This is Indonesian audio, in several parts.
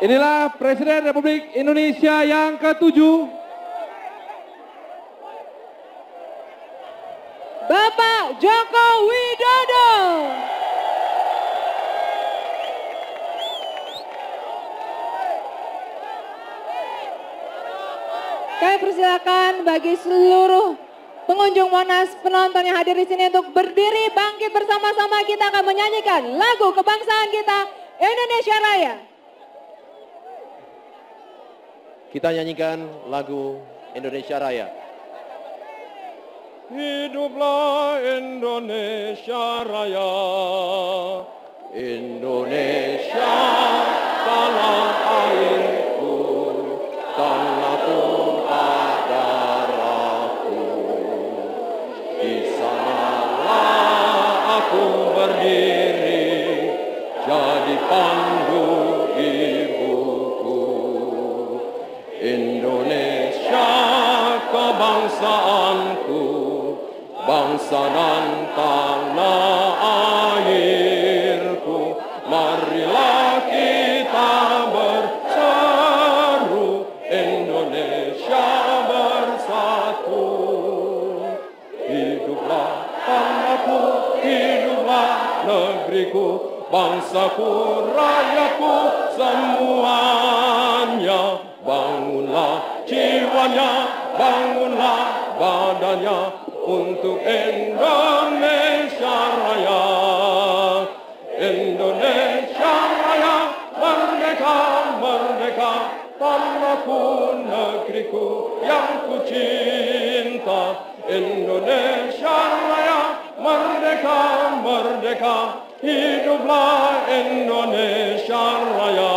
Inilah Presiden Republik Indonesia yang ke-7, Bapak Joko Widodo. Kami persilakan bagi seluruh pengunjung Monas, penonton yang hadir di sini untuk berdiri bangkit bersama-sama. Kita akan menyanyikan lagu kebangsaan kita, Indonesia Raya. Kita nyanyikan lagu Indonesia Raya. Hiduplah Indonesia Raya, Indonesia tanah airku, tanah tumpah darahku. Di sanalah aku berdiri, jadi pandu ibuku. Indonesia kebangsaanku, bangsa dan tanah airku. Marilah kita berseru, Indonesia bersatu. Hiduplah tanahku, hiduplah negeriku, bangsaku, rakyatku semuanya. Bangunlah jiwanya, bangunlah badannya untuk Indonesia Raya. Indonesia Raya, merdeka, merdeka, tanahku, negeriku yang ku cinta. Indonesia Raya, merdeka, merdeka, hiduplah Indonesia Raya.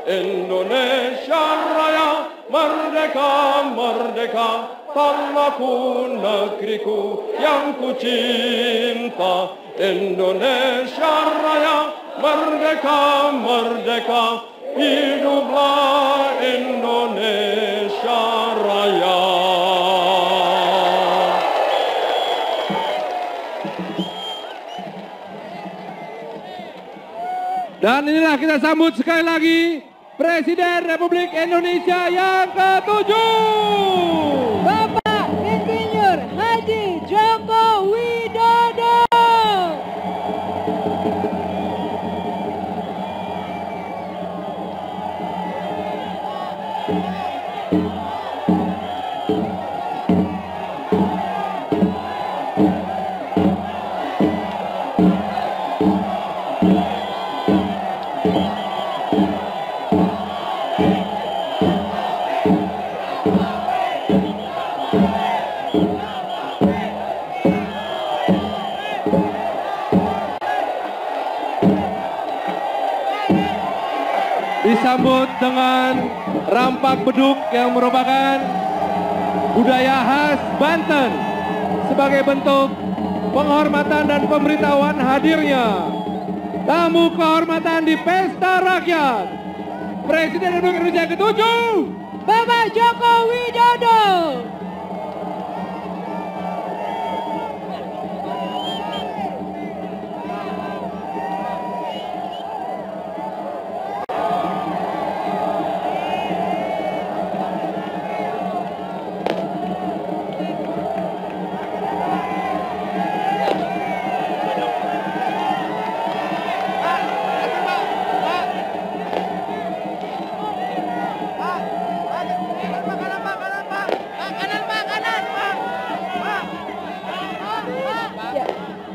Indonesia Raya, merdeka, merdeka, tanahku, negeriku yang ku cinta. Indonesia Raya, merdeka, merdeka, hiduplah Indonesia Raya. Dan inilah kita sambut sekali lagi Presiden Republik Indonesia yang ke-7, Bapak Insinyur Haji Joko Widodo. disambut dengan rampak beduk yang merupakan budaya khas Banten sebagai bentuk penghormatan dan pemberitahuan hadirnya tamu kehormatan di Pesta Rakyat Presiden Republik Indonesia ke-7, Bapak Joko Widodo.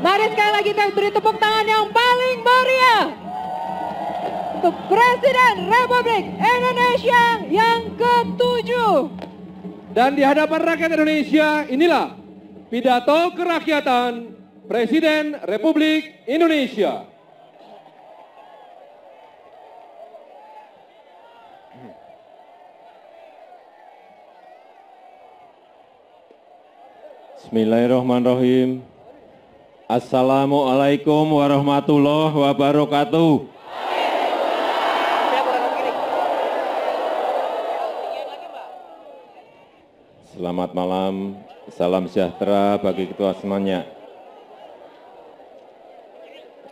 Mari sekali lagi kita beri tepuk tangan yang paling meriah untuk Presiden Republik Indonesia yang ke-7. Dan di hadapan rakyat Indonesia inilah pidato kerakyatan Presiden Republik Indonesia. Bismillahirrahmanirrahim. Assalamualaikum warahmatullahi wabarakatuh. Selamat malam, salam sejahtera bagi kita semuanya.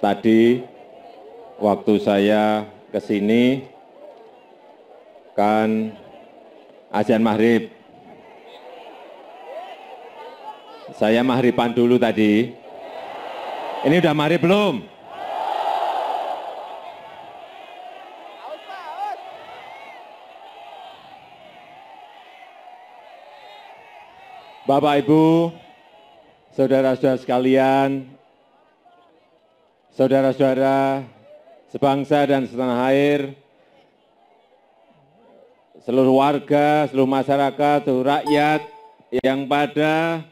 Tadi waktu saya ke sini kan azan maghrib. Saya maghriban dulu tadi. Ini udah maghrib belum? Bapak, Ibu, saudara-saudara sekalian, saudara-saudara sebangsa dan setanah air, seluruh warga, seluruh masyarakat, seluruh rakyat yang pada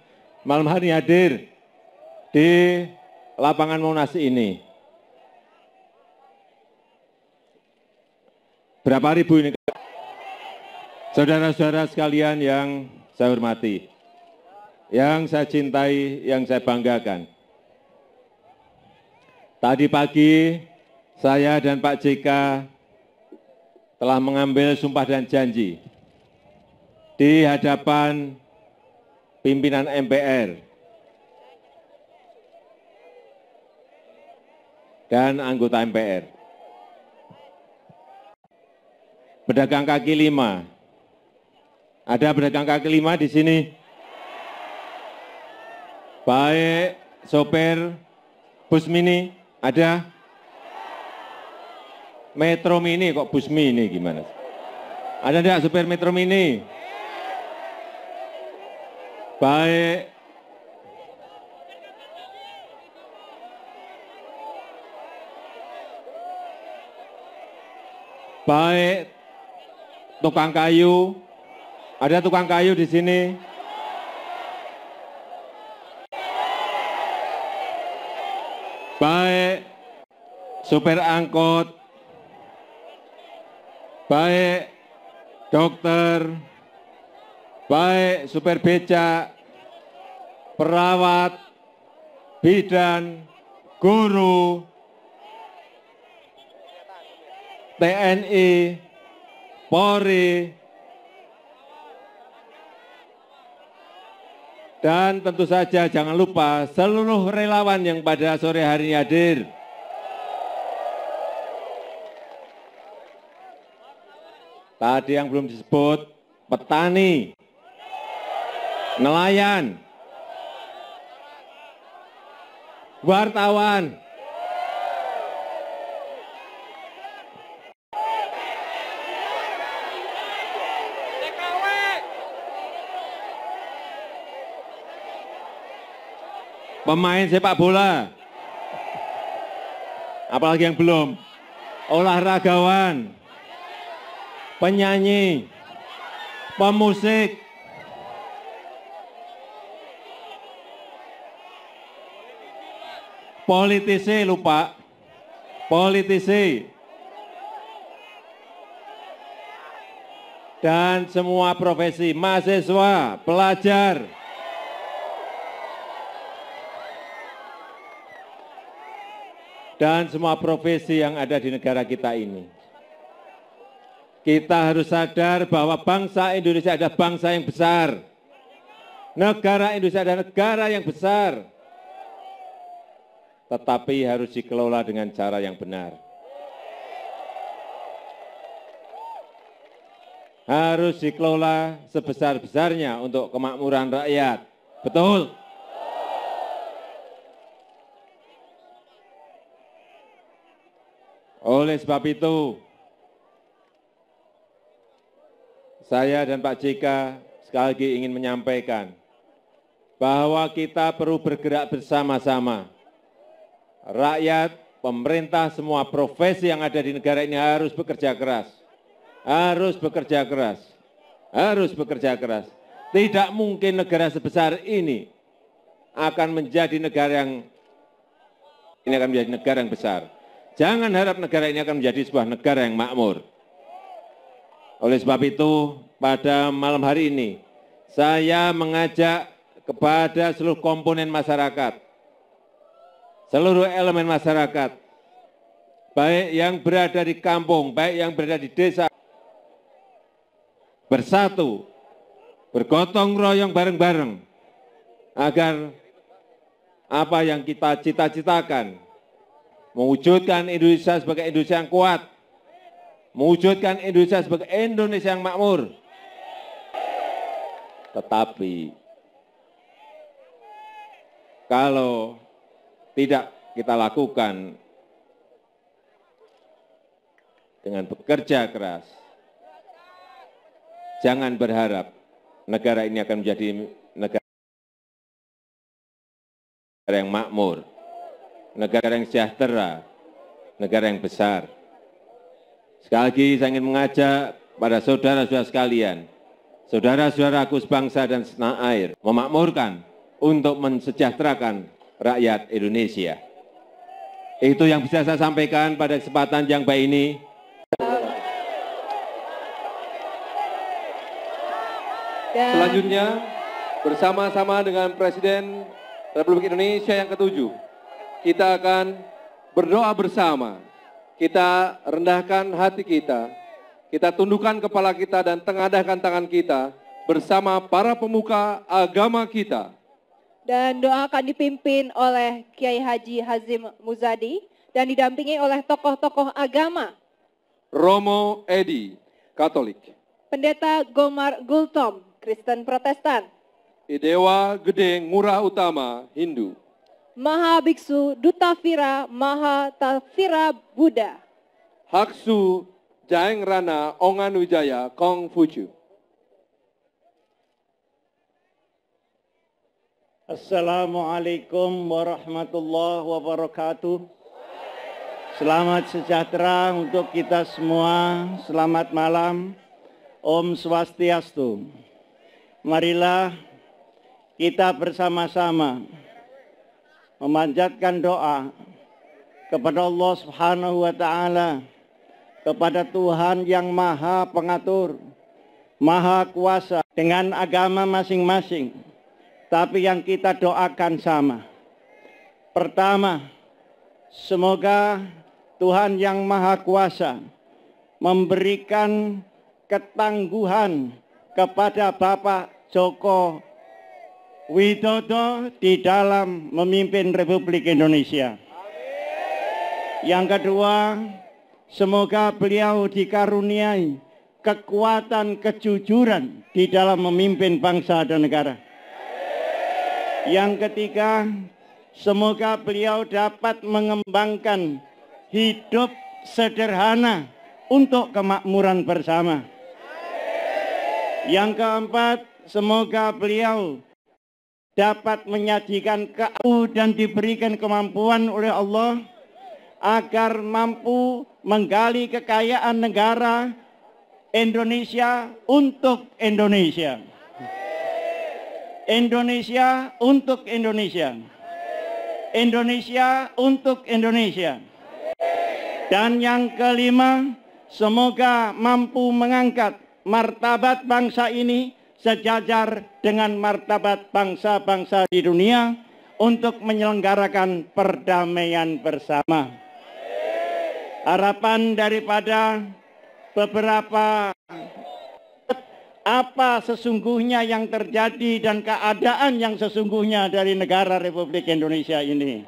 malam hari hadir di lapangan Monas ini. Berapa ribu ini? Saudara-saudara sekalian yang saya hormati, yang saya cintai, yang saya banggakan. Tadi pagi saya dan Pak JK telah mengambil sumpah dan janji di hadapan pimpinan MPR dan anggota MPR. Pedagang kaki 5. Ada pedagang kaki 5 di sini? Baik, sopir bus mini ada? Metro mini kok bus mini gimana? Ada enggak sopir metro mini? Baik. Baik, tukang kayu. Ada tukang kayu di sini? Baik, supir angkot, baik, dokter, baik, supir becak, perawat, bidan, guru, TNI, Polri, dan tentu saja jangan lupa seluruh relawan yang pada sore hari ini hadir. Tadi yang belum disebut, petani, nelayan, wartawan, pemain sepak bola, apalagi yang belum, olahragawan, penyanyi, pemusik, politisi lupa, politisi, dan semua profesi, mahasiswa, pelajar, dan semua profesi yang ada di negara kita ini. Kita harus sadar bahwa bangsa Indonesia adalah bangsa yang besar. Negara Indonesia adalah negara yang besar. Tetapi harus dikelola dengan cara yang benar. Harus dikelola sebesar-besarnya untuk kemakmuran rakyat. Betul? Oleh sebab itu, saya dan Pak JK sekali lagi ingin menyampaikan bahwa kita perlu bergerak bersama-sama. Rakyat, pemerintah, semua profesi yang ada di negara ini harus bekerja keras. Harus bekerja keras. Harus bekerja keras. Tidak mungkin negara sebesar ini akan menjadi negara yang besar. Jangan harap negara ini akan menjadi sebuah negara yang makmur. Oleh sebab itu, pada malam hari ini, saya mengajak kepada seluruh komponen masyarakat, seluruh elemen masyarakat, baik yang berada di kampung, baik yang berada di desa, bersatu, bergotong royong bareng-bareng, agar apa yang kita cita-citakan, mewujudkan Indonesia sebagai Indonesia yang kuat, mewujudkan Indonesia sebagai Indonesia yang makmur. Tetapi kalau tidak kita lakukan dengan bekerja keras, jangan berharap negara ini akan menjadi negara yang makmur, negara yang sejahtera, negara yang besar. Sekali lagi saya ingin mengajak pada saudara-saudara sekalian, saudara-saudaraku sebangsa dan setanah air, memakmurkan untuk mensejahterakan rakyat Indonesia. Itu yang bisa saya sampaikan pada kesempatan yang baik ini. Selanjutnya, bersama-sama dengan Presiden Republik Indonesia yang ke-7, kita akan berdoa bersama. Kita rendahkan hati kita tundukkan kepala kita dan tengadahkan tangan kita bersama para pemuka agama kita. Dan doa akan dipimpin oleh Kiai Haji Hazim Muzadi dan didampingi oleh tokoh-tokoh agama. Romo Edi, Katolik. Pendeta Gomar Gultom, Kristen Protestan. Idewa Gede Ngurah Utama, Hindu. Maha Biksu Duta Vira Maha Tafira Buddha. Haksu Jaeng Rana Ongan Wijaya, Kongfucu. Assalamualaikum warahmatullahi wabarakatuh. Selamat sejahtera untuk kita semua. Selamat malam. Om Swastiastu. Marilah kita bersama-sama memanjatkan doa kepada Allah Subhanahu wa Ta'ala, kepada Tuhan yang Maha Pengatur, Maha Kuasa dengan agama masing-masing. Tapi yang kita doakan sama. Pertama, semoga Tuhan yang Maha Kuasa memberikan ketangguhan kepada Bapak Joko Widodo di dalam memimpin Republik Indonesia. Yang kedua, semoga beliau dikaruniai kekuatan kejujuran di dalam memimpin bangsa dan negara. Yang ketiga, semoga beliau dapat mengembangkan hidup sederhana untuk kemakmuran bersama. Yang keempat, semoga beliau dapat menyajikan keakhiran dan diberikan kemampuan oleh Allah agar mampu menggali kekayaan negara Indonesia untuk Indonesia. Indonesia untuk Indonesia. Indonesia untuk Indonesia. Dan yang kelima, semoga mampu mengangkat martabat bangsa ini sejajar dengan martabat bangsa-bangsa di dunia untuk menyelenggarakan perdamaian bersama. Harapan daripada beberapa apa sesungguhnya yang terjadi dan keadaan yang sesungguhnya dari negara Republik Indonesia ini.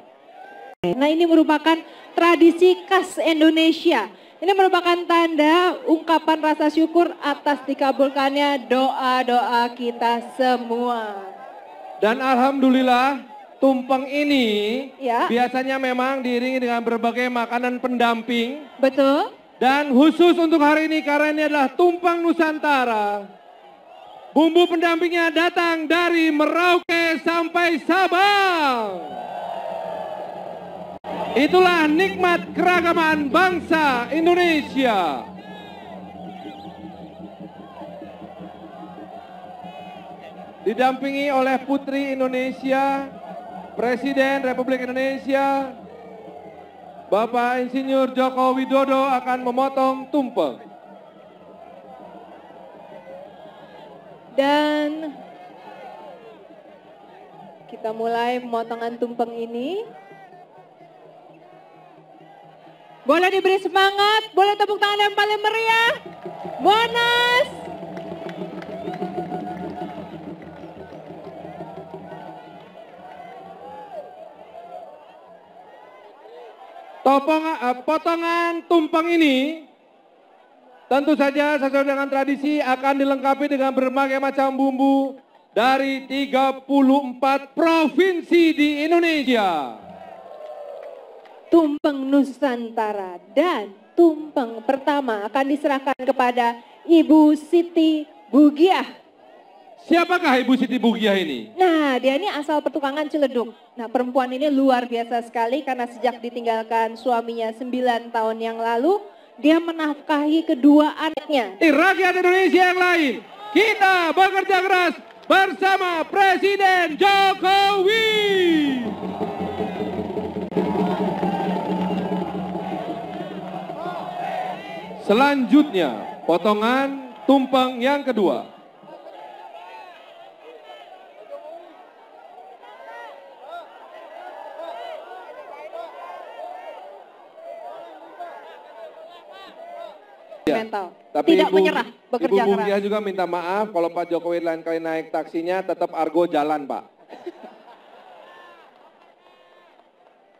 Nah, ini merupakan tradisi khas Indonesia. Ini merupakan tanda ungkapan rasa syukur atas dikabulkannya doa-doa kita semua. Dan alhamdulillah tumpeng ini Ya. biasanya memang diiringi dengan berbagai makanan pendamping. Betul. Dan khusus untuk hari ini karena ini adalah tumpeng Nusantara. Bumbu pendampingnya datang dari Merauke sampai Sabang. Itulah nikmat keragaman bangsa Indonesia. Didampingi oleh Putri Indonesia, Presiden Republik Indonesia, Bapak Insinyur Joko Widodo akan memotong tumpeng. Dan kita mulai pemotongan tumpeng ini. Boleh diberi semangat, boleh tepuk tangan yang paling meriah. Monas. Potongan tumpeng ini Tentu saja sesuai dengan tradisi akan dilengkapi dengan berbagai macam bumbu dari 34 provinsi di Indonesia. Tumpeng Nusantara dan tumpeng pertama akan diserahkan kepada Ibu Siti Bugiah. Siapakah Ibu Siti Bugiah ini? Nah, dia ini asal Petukangan Ciledug. Nah, perempuan ini luar biasa sekali karena sejak ditinggalkan suaminya 9 tahun yang lalu, dia menafkahi kedua anaknya. Rakyat Indonesia yang lain, kita bekerja keras bersama Presiden Jokowi. Selanjutnya, potongan tumpeng yang kedua. Mental. Tapi Tidak menyerah, bekerja Ibu keras. Bugiah juga minta maaf kalau Pak Jokowi lain kali naik taksinya tetap argo jalan, Pak.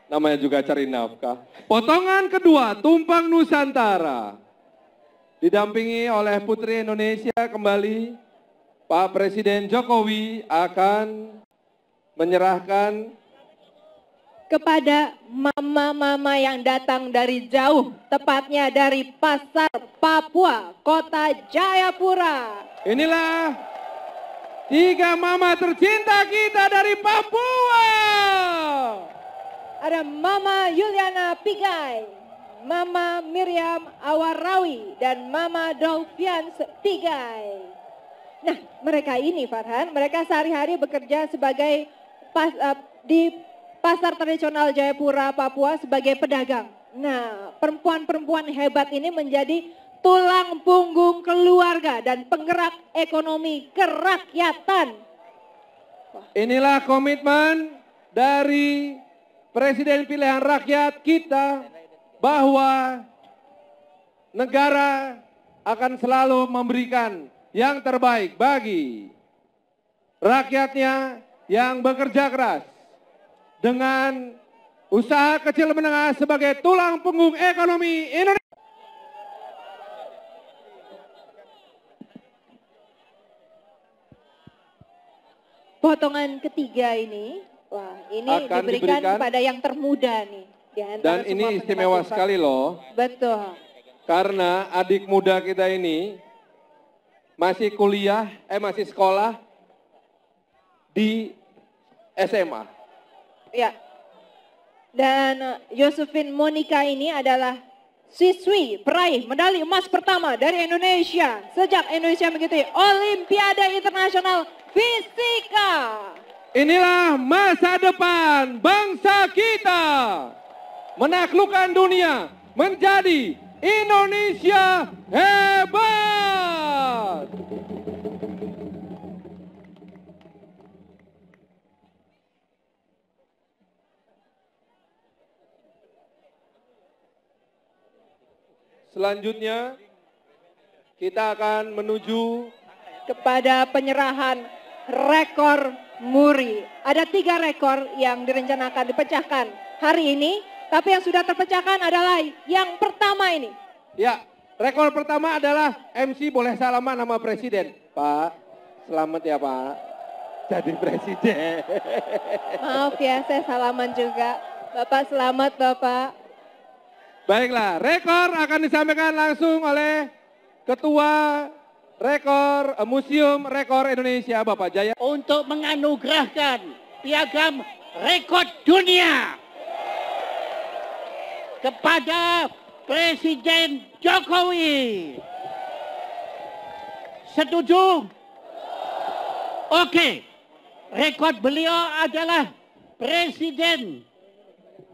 Namanya juga cari nafkah. Potongan kedua, tumpeng Nusantara. Didampingi oleh Putri Indonesia kembali, Pak Presiden Jokowi akan menyerahkan kepada mama-mama yang datang dari jauh, tepatnya dari Pasar Papua, Kota Jayapura. Inilah 3 mama tercinta kita dari Papua. Ada Mama Yuliana Pigai, Mama Miriam Awarawi, dan Mama Dolfian Pigai. Nah, mereka ini Farhan, mereka sehari-hari bekerja sebagai di Pasar Tradisional Jayapura, Papua sebagai pedagang. Nah, perempuan-perempuan hebat ini menjadi tulang punggung keluarga dan penggerak ekonomi kerakyatan. Inilah komitmen dari Presiden pilihan rakyat kita bahwa negara akan selalu memberikan yang terbaik bagi rakyatnya yang bekerja keras dengan usaha kecil menengah sebagai tulang punggung ekonomi Indonesia. Potongan ketiga ini, wah ini Akan diberikan diberikan kepada yang termuda nih. Di antara Dan semua ini peserta istimewa Tumpeng. sekali loh, Betul. karena adik muda kita ini masih kuliah, masih sekolah di SMA. Ya. Dan Josephine Monica ini adalah siswi peraih medali emas pertama dari Indonesia sejak Indonesia mengikuti Olimpiade Internasional Fisika. Inilah masa depan bangsa kita. Menaklukkan dunia menjadi Indonesia hebat. Selanjutnya kita akan menuju Kepada penyerahan rekor muri. Ada 3 rekor yang direncanakan dipecahkan hari ini. Tapi yang sudah terpecahkan adalah yang pertama ini. Ya, rekor pertama adalah MC boleh salaman sama Presiden. Pak, selamat ya Pak, jadi Presiden. Maaf ya, saya salaman juga. Bapak selamat Bapak. Baiklah, rekor akan disampaikan langsung oleh Ketua Rekor Museum Rekor Indonesia, Bapak Jaya. Untuk menganugerahkan piagam rekor dunia kepada Presiden Jokowi. Setuju? Oke. Rekor beliau adalah presiden.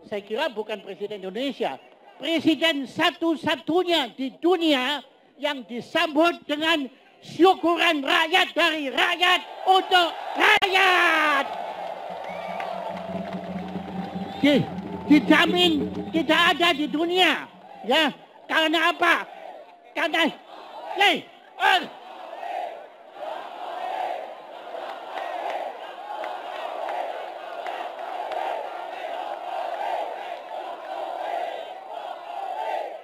Saya kira bukan presiden Indonesia. Presiden satu-satunya di dunia yang disambut dengan syukuran rakyat dari rakyat untuk rakyat. Dijamin tidak ada di dunia, ya. Karena apa? Karena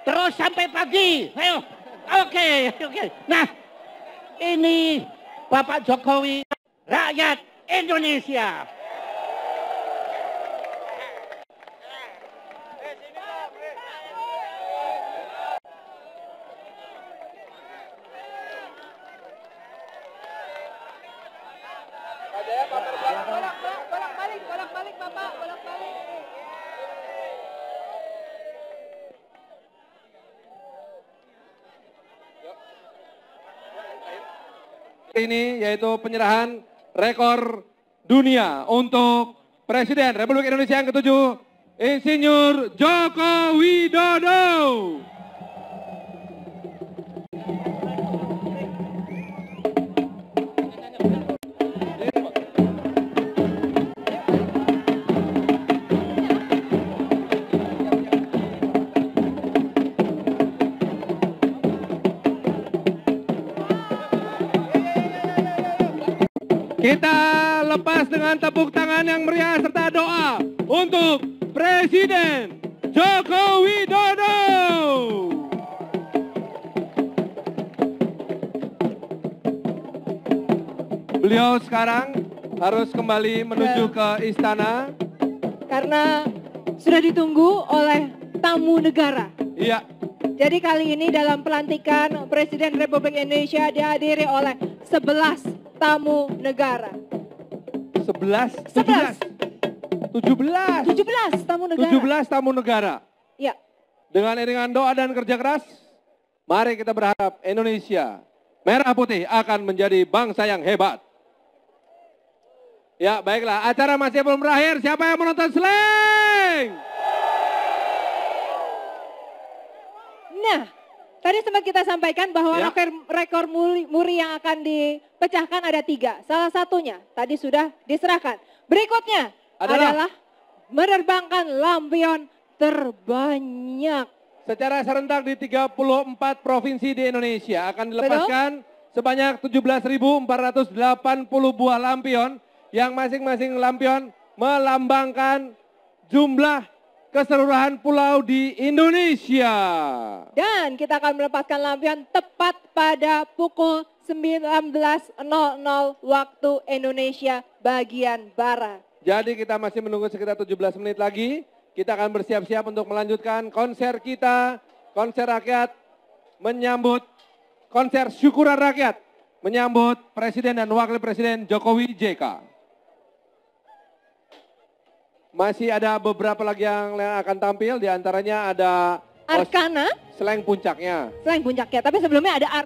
terus sampai pagi, ayo. Oke. Nah, ini Bapak Jokowi, rakyat Indonesia. Bolak-balik Bapak, bolak-balik. Ini yaitu penyerahan rekor dunia untuk Presiden Republik Indonesia yang ke-7, Insinyur Joko Widodo. Kita lepas dengan tepuk tangan yang meriah serta doa untuk Presiden Joko Widodo. Beliau sekarang harus kembali menuju ke istana. Karena sudah ditunggu oleh tamu negara. Iya. Jadi kali ini dalam pelantikan Presiden Republik Indonesia dihadiri oleh 11 tamu negara. 17 tamu negara. 17 tamu negara. Ya. Dengan iringan doa dan kerja keras, mari kita berharap Indonesia merah putih akan menjadi bangsa yang hebat. Ya, baiklah, acara masih belum berakhir. Siapa yang menonton Slang? Nah, tadi sempat kita sampaikan bahwa Ya. rekor muri yang akan dipecahkan ada 3. Salah satunya tadi sudah diserahkan. Berikutnya adalah menerbangkan lampion terbanyak. Secara serentak di 34 provinsi di Indonesia akan dilepaskan sebanyak 17.480 buah lampion yang masing-masing lampion melambangkan jumlah keseluruhan pulau di Indonesia. Dan kita akan melepaskan lampion tepat pada pukul 19.00 waktu Indonesia bagian Barat. Jadi kita masih menunggu sekitar 17 menit lagi. Kita akan bersiap-siap untuk melanjutkan konser kita, konser rakyat, menyambut konser syukuran rakyat, menyambut Presiden dan Wakil Presiden Jokowi JK. Masih ada beberapa lagi yang akan tampil, diantaranya ada Arkana, Slang puncaknya. selain puncaknya, tapi sebelumnya ada